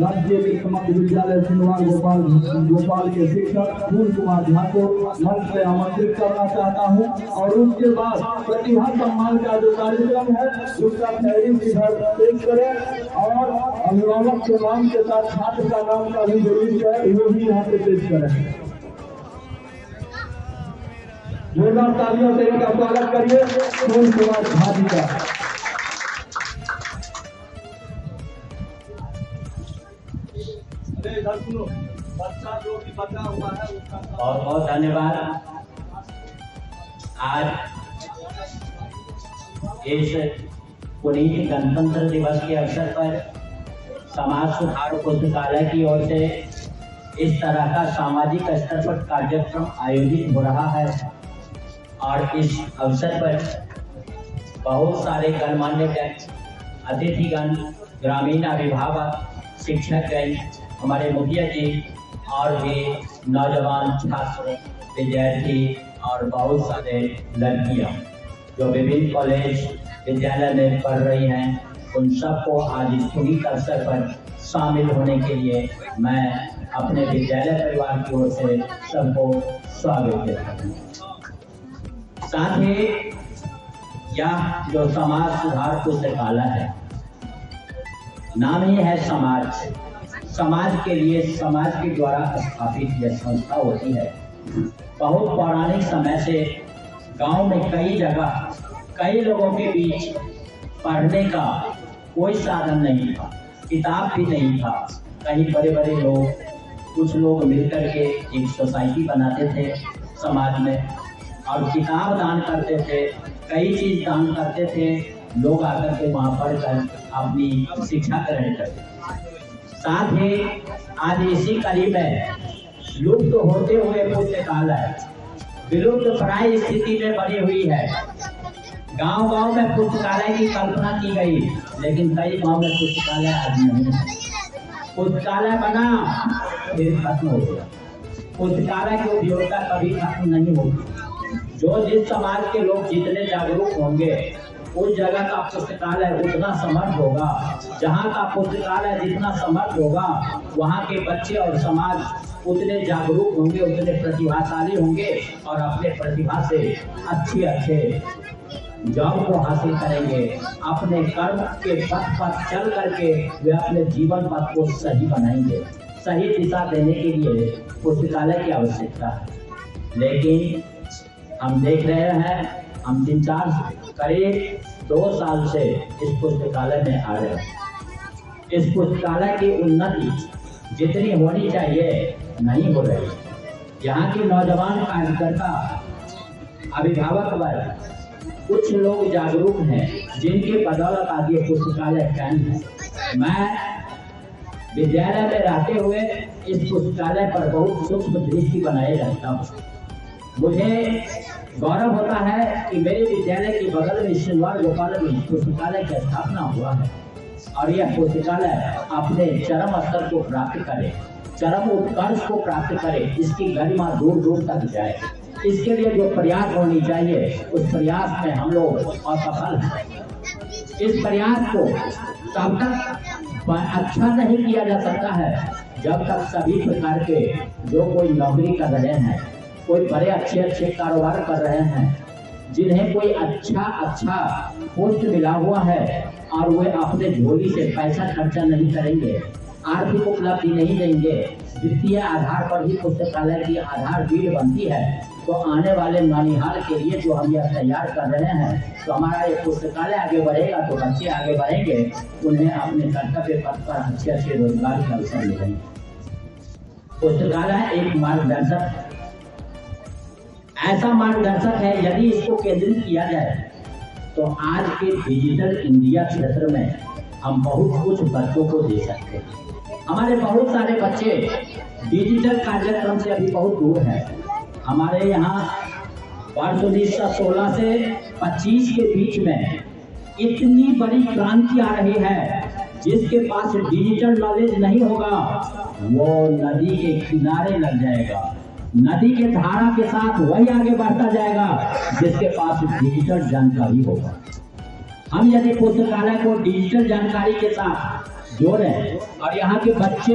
राज्य के समग्र विद्यालय सिनवार गोपाल के शिक्षक फूल कुमार झा को मंच से आमंत्रित करना चाहता हूँ। और उसके बाद प्रतिभा सम्मान का जो कार्यक्रम है उसका फहरिस्त इधर पेश करें और अभिभावक के नाम के साथ छात्र का नाम का भी जरूरी है वो भी यहाँ पे पेश करें। जोरदार तालियों से इनका स्वागत करिए फूल कुमार झा जी का। बहुत बहुत धन्यवाद। आज इस पुनीत गणतंत्र दिवस के अवसर पर समाज सुधार पुस्तकालय की ओर से इस तरह का सामाजिक स्तर पर कार्यक्रम आयोजित हो रहा है और इस अवसर पर बहुत सारे गणमान्य अतिथिगण, ग्रामीण अभिभावक, शिक्षकगण, हमारे मुखिया जी और भी नौजवान छात्र, विद्यार्थी और बहुत सारे लड़कियां जो विभिन्न कॉलेज विद्यालय में पढ़ रही हैं, उन सबको आज इस पुनीत अवसर पर शामिल होने के लिए मैं अपने विद्यालय परिवार की ओर से सबको स्वागत देता हूँ। साथ ही यह जो समाज सुधार पुस्तकालय है, नाम ही है समाज। समाज के लिए समाज के द्वारा स्थापित यह संस्था होती है। बहुत पौराणिक समय से गांव में कई जगह कई लोगों के बीच पढ़ने का कोई साधन नहीं था, किताब भी नहीं था। कई बड़े बड़े लोग, कुछ लोग मिलकर के एक सोसाइटी बनाते थे समाज में और किताब दान करते थे, कई चीज दान करते थे। लोग आकर के वहाँ पढ़कर अपनी शिक्षा ग्रहण करते। साथ ही आज इसी कड़ी में लुप्त होते हुए पुस्तकालय विलुप्त प्राय स्थिति में बनी हुई है। गांव गांव में पुस्तकालय की कल्पना की गई, लेकिन कई गांव में पुस्तकालय आज नहीं है। पुस्तकालय बना फिर खत्म हो गया। पुस्तकालय की उपयोगिता कभी खत्म नहीं होगी। जो जिस समाज के लोग जितने जागरूक होंगे, उस जगह का पुस्तकालय उतना समर्थ होगा। जहाँ का पुस्तकालय जितना समर्थ होगा, वहाँ के बच्चे और समाज उतने जागरूक होंगे, उतने प्रतिभाशाली होंगे और अपने प्रतिभा से अच्छे जॉब को हासिल करेंगे। अपने कर्म के पथ पर चल करके वे अपने जीवन पथ को सही बनाएंगे। सही दिशा देने के लिए पुस्तकालय की आवश्यकता है। लेकिन हम देख रहे हैं, हम 3-4 करीब 2 साल से इस पुस्तकालय में आ रहे हैं। इस पुस्तकालय की उन्नति जितनी होनी चाहिए नहीं हो रही। यहाँ के नौजवान कार्यकर्ता, अभिभावक वर्ग, कुछ लोग जागरूक हैं जिनके बदौलत आज ये पुस्तकालय कायम है। मैं विद्यालय में रहते हुए इस पुस्तकालय पर बहुत सूक्ष्म दृष्टि बनाए रखता हूँ। मुझे गौरव होता है कि मेरे विद्यालय के बगल में सिनवार गोपाल में पुस्तकालय की स्थापना हुआ है और यह पुस्तकालय अपने चरम स्तर को प्राप्त करे, चरम उत्कर्ष को प्राप्त करे, इसकी गरिमा दूर दूर तक जाए। इसके लिए जो प्रयास होनी चाहिए, उस प्रयास में हम लोग असफल हैं। इस प्रयास को तब तक अच्छा नहीं किया जा सकता है जब तक सभी प्रकार के जो कोई नौकरी कर रहे हैं, कोई बड़े अच्छे कारोबार कर रहे हैं, जिन्हें कोई अच्छा पोस्ट मिला हुआ है और वे अपने झोली से पैसा खर्चा नहीं करेंगे, आर्थिक उपलब्धि नहीं देंगे, वित्तीय आधार पर ही पुस्तकालय की आधार रीढ़ बनती है, तो आने वाले नौनिहाल के लिए जो हम यह तैयार कर रहे हैं, तो हमारा ये पुस्तकालय आगे बढ़ेगा तो बच्चे आगे बढ़ेंगे, उन्हें अपने कर्तव्य पथ पर अच्छे रोजगार के अवसर मिलेंगे। पुस्तकालय एक मार्गदर्शक, ऐसा मार्गदर्शक है, यदि इसको केंद्रित किया जाए तो आज के डिजिटल इंडिया क्षेत्र में हम बहुत कुछ बच्चों को दे सकते हैं। हमारे बहुत सारे बच्चे डिजिटल कार्यक्रम से अभी बहुत दूर हैं। हमारे यहाँ वर्ष 1916 से 25 के बीच में इतनी बड़ी क्रांति आ रही है, जिसके पास डिजिटल नॉलेज नहीं होगा वो नदी के किनारे लग जाएगा, नदी के धारा के साथ वही आगे बढ़ता जाएगा जिसके पास डिजिटल जानकारी होगा। हम यदि पुस्तकालय को डिजिटल जानकारी के साथ जोड़ें और यहाँ के बच्चे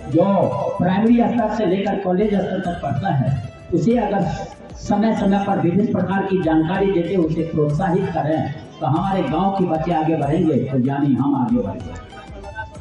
जो प्राइमरी स्तर से लेकर कॉलेज स्तर तक पढ़ता है, उसे अगर समय समय पर विभिन्न प्रकार की जानकारी देते उसे प्रोत्साहित करें तो हमारे गांव के बच्चे आगे बढ़ेंगे, तो यानी हम आगे बढ़ेंगे।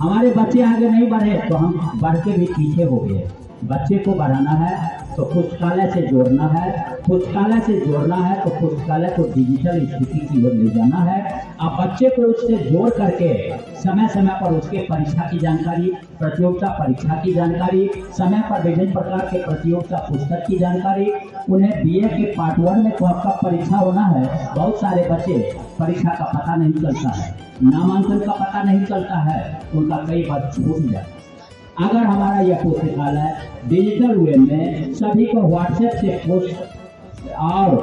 हमारे बच्चे आगे नहीं बढ़े तो हम बढ़ के भी पीछे हो गए। बच्चे को बढ़ाना है तो पुस्तकालय से जोड़ना है, पुस्तकालय से जोड़ना है तो पुस्तकालय को डिजिटल स्थिति की ओर ले जाना है। अब बच्चे को उससे जोड़ करके समय समय पर उसके परीक्षा की जानकारी, प्रतियोगिता परीक्षा की जानकारी, समय पर विभिन्न प्रकार के प्रतियोगिता पुस्तक की जानकारी, उन्हें बीए के पार्ट 1 में कब परीक्षा होना है, बहुत सारे बच्चे परीक्षा का पता नहीं चलता है, नामांकन का पता नहीं चलता है, उनका कई बार छूट जाता है। अगर हमारा यह पुस्तकालय डिजिटल वे में सभी को व्हाट्सएप से पोस्ट और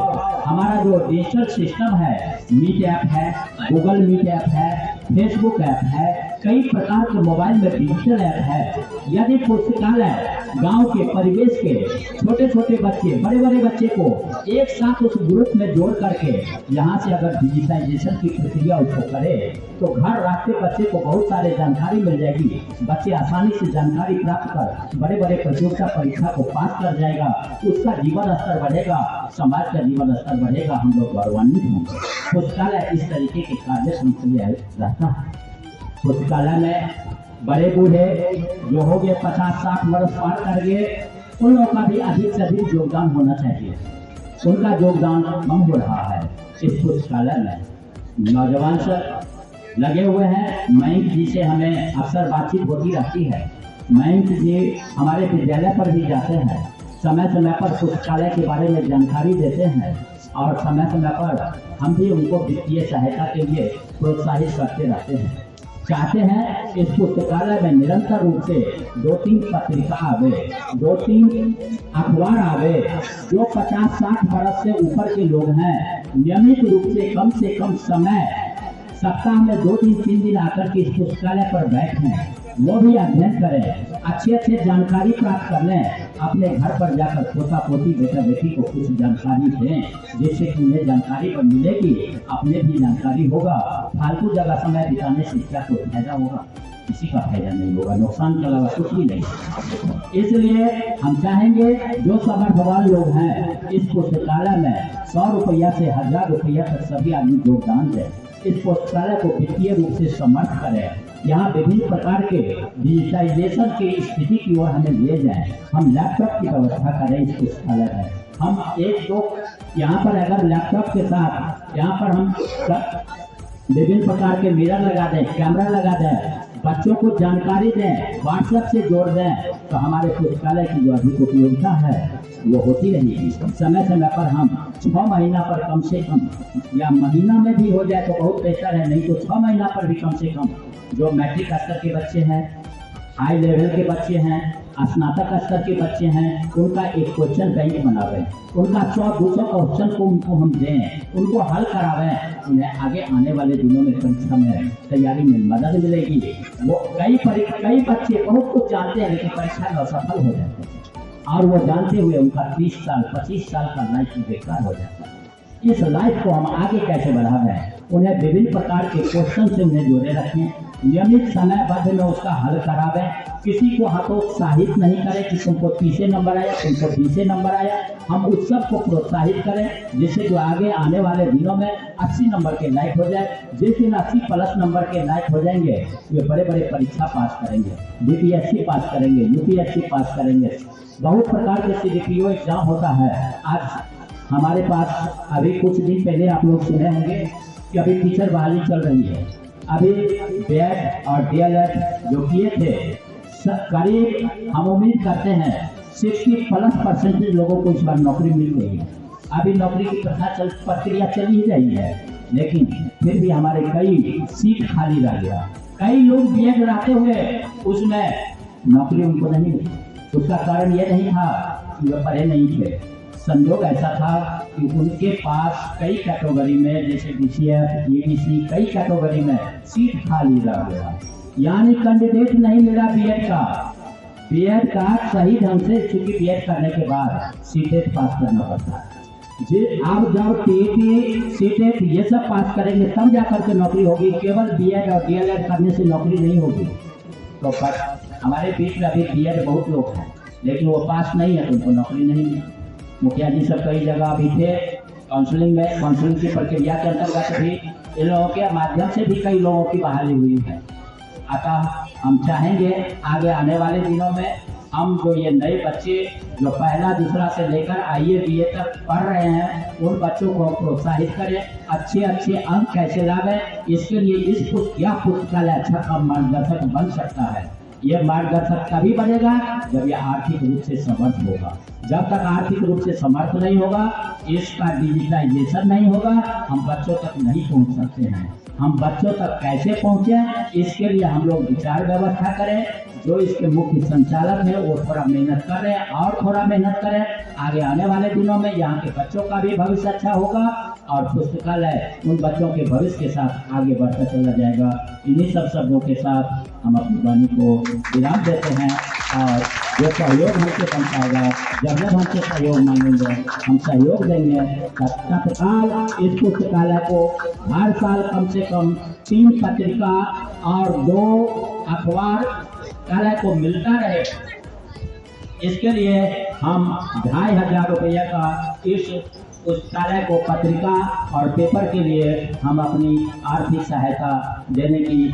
हमारा जो डिजिटल सिस्टम है, मीट ऐप है, गूगल मीट ऐप है, फेसबुक ऐप है, कई प्रकार के मोबाइल में डिजिटल ऐप है। यदि पुस्तकालय गांव के परिवेश के छोटे छोटे बच्चे, बड़े बड़े बच्चे को एक साथ उस ग्रुप में जोड़ करके यहाँ से अगर डिजिटाइजेशन की प्रक्रिया उसको करे तो घर रास्ते बच्चे को बहुत सारे जानकारी मिल जाएगी। बच्चे आसानी से जानकारी प्राप्त कर बड़े बड़े प्रतियोगिता परीक्षा को पास कर जाएगा, उसका जीवन स्तर बढ़ेगा, समाज का जीवन स्तर बढ़ेगा, हम लोग गौरवान्वित होंगे। पुस्तकालय इस तरीके के कार्यक्रम के लिए रहता है। पुस्तकालय में बड़े बूढ़े जो हो गए 50-60 वर्ष पार कर गए, उन लोगों का भी अधिक से अधिक योगदान होना चाहिए। उनका योगदान कम हो रहा है इस पुस्तकालय में। नौजवान सर लगे हुए हैं, मयंक जी से हमें अक्सर बातचीत होती रहती है। मयंक जी हमारे विद्यालय पर भी जाते हैं, समय समय पर पुस्तकालय के बारे में जानकारी देते हैं और समय समय पर हम भी उनको वित्तीय सहायता के लिए प्रोत्साहित करते रहते हैं। चाहते हैं इस पुस्तकालय में निरंतर रूप से 2-3 पत्रिका आवे, 2-3 अखबार आवे, जो 50-60 वर्ष से ऊपर के लोग हैं नियमित रूप से कम समय सप्ताह में 2-3 दिन आकर के इस पुस्तकालय पर बैठें, वो भी अध्ययन करें, अच्छे जानकारी प्राप्त कर लें, अपने घर पर जाकर पोता पोती बेटा बेटी को कुछ जानकारी दें, जिससे कि उन्हें जानकारी पर मिलेगी, अपने भी जानकारी होगा। फालतू जगह समय बिताने से क्या कोई फायदा होगा? किसी का फायदा नहीं होगा, नुकसान के अलावा कुछ भी नहीं। इसलिए हम चाहेंगे जो समर्थवान लोग हैं इस पुस्तकालय में 100 रुपया से 1000 रुपया तक सभी आदमी योगदान दें, इस पुस्तकालय को वित्तीय रूप से समर्थ करें। यहाँ विभिन्न प्रकार के डिजिटाइजेशन की स्थिति की ओर हमें ले जाएं। हम लैपटॉप की व्यवस्था करें इस पुस्तकालय में। हम 1-2 यहाँ पर अगर लैपटॉप के साथ यहाँ पर हम विभिन्न प्रकार के मिरर लगा दें, कैमरा लगा दें, बच्चों को जानकारी दें, व्हाट्सएप से जोड़ दें, तो हमारे पुस्तकालय की जो अधिक उपयोगिता है वो होती रहेगी। समय समय पर हम 6 महीना पर कम से कम, या महीना में भी हो जाए तो बहुत बेहतर है, नहीं तो 6 महीना पर भी कम से कम जो मैट्रिक स्तर के बच्चे हैं, हाई लेवल के बच्चे हैं, स्नातक स्तर के बच्चे हैं, उनका एक क्वेश्चन बैंक बनावें, उनका 100-200 क्वेश्चन को उनको हम दें, उनको हल करावें, उन्हें आगे आने वाले दिनों में परीक्षा में तैयारी में मदद मिलेगी। वो कई बच्चे बहुत कुछ जानते हैं लेकिन परीक्षा में असफल हो जाते हैं और वो जानते हुए उनका 30 साल 25 साल का लाइफ बेकार हो जाता है। इस लाइफ को हम आगे कैसे बढ़ावें? उन्हें विभिन्न प्रकार के क्वेश्चन से उन्हें जोड़े रखें, नियमित समय बाद में उसका हल करावें, किसी को हतोत्साहित नहीं करें कि तुमको 30 नंबर आया, तुमको 20 नंबर आया। हम उस सब को प्रोत्साहित करें जिससे जो आगे आने वाले दिनों में 80 नंबर के लायक हो जाए। जिस दिन 80+ नंबर के लायक हो जाएंगे वे बड़े बड़े परीक्षा पास करेंगे, बीपीएससी पास करेंगे, यूपीएससी पास करेंगे, बहुत प्रकार के सीडीपीओ एग्जाम होता है। आज हमारे पास अभी कुछ दिन पहले आप लोग सुने होंगे कि अभी टीचर बहाली चल रही है। अभी बीएड और डीएलएड जो किए थे, करीब हम उम्मीद करते हैं 60+ % लोगों को इस बार नौकरी मिल गई है। अभी नौकरी की प्रक्रिया चल ही रही है, लेकिन फिर भी हमारे कई सीट खाली रह गया। कई लोग बीएड रहते हुए उसमें नौकरी उनको नहीं मिली। उसका कारण यह नहीं था कि वे पढ़े नहीं थे, संयोग ऐसा था कि उनके पास कई कैटेगरी में, जैसे बीसीएफ, ईबीसी, कई कैटेगरी में सीट खाली रह गया, यानी कैंडिडेट नहीं मिला बीएड का सही ढंग से। चूंकि बीएड करने के बाद सीटेट पास करना पड़ता है। जी आप जब टीईटी, सीटेट ये सब पास करेंगे तब जाकर के नौकरी होगी। केवल बीएड और डीएलएड करने से नौकरी नहीं होगी। तो पर हमारे बीच में अभी बीएड बहुत लोग हैं, लेकिन वो पास नहीं है तो उनको नौकरी नहीं मिली। मुखिया जी सब कई जगह अभी थे काउंसलिंग में, काउंसलिंग की प्रक्रिया के अंतर्गत भी इन लोगों के माध्यम से भी कई लोगों की बहाली हुई है। अतः हम चाहेंगे आगे आने वाले दिनों में हम जो ये नए बच्चे जो पहला दूसरा से लेकर आईए बीए तक पढ़ रहे हैं, उन बच्चों को प्रोत्साहित करें, अच्छे अच्छे अंक कैसे लावें, इसके लिए इस पुस्तकालय अच्छा का मार्गदर्शक बन सकता है। ये मार्गदर्शक तभी बनेगा जब ये आर्थिक रूप से समर्थ होगा। जब तक आर्थिक रूप से समर्थ नहीं होगा, इसका डिजिटलाइजेशन नहीं होगा, हम बच्चों तक नहीं पहुंच सकते हैं। हम बच्चों तक कैसे पहुंचे, इसके लिए हम लोग विचार व्यवस्था करें। जो इसके मुख्य संचालक है वो थोड़ा मेहनत कर रहे हैं और थोड़ा मेहनत करें। आगे आने वाले दिनों में यहाँ के बच्चों का भी भविष्य अच्छा होगा और पुस्तकालय उन बच्चों के भविष्य के साथ आगे बढ़ता चला जाएगा। इन्हीं सब शब्दों के साथ हम अपनी वाणी को विराम देते हैं और जो सहयोग हमसे बन पाएगा, जब हमसे सहयोग मांगेंगे हम सहयोग देंगे। तत्काल इस पुस्तकालय को हर साल कम से कम 3 पत्रिका और 2 अखबार पुस्तकालय को मिलता रहे। इसके लिए हम 2500 रुपये का इस पुस्तकालय को पत्रिका और पेपर के लिए हम अपनी आर्थिक सहायता देने की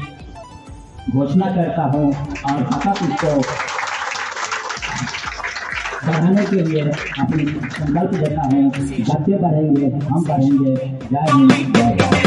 घोषणा करता हूं और सतत इसको बढ़ाने के लिए अपनी संकल्प देता हूं। बच्चे बढ़ेंगे, हम बढ़ेंगे। जय हिंद, जय भारत।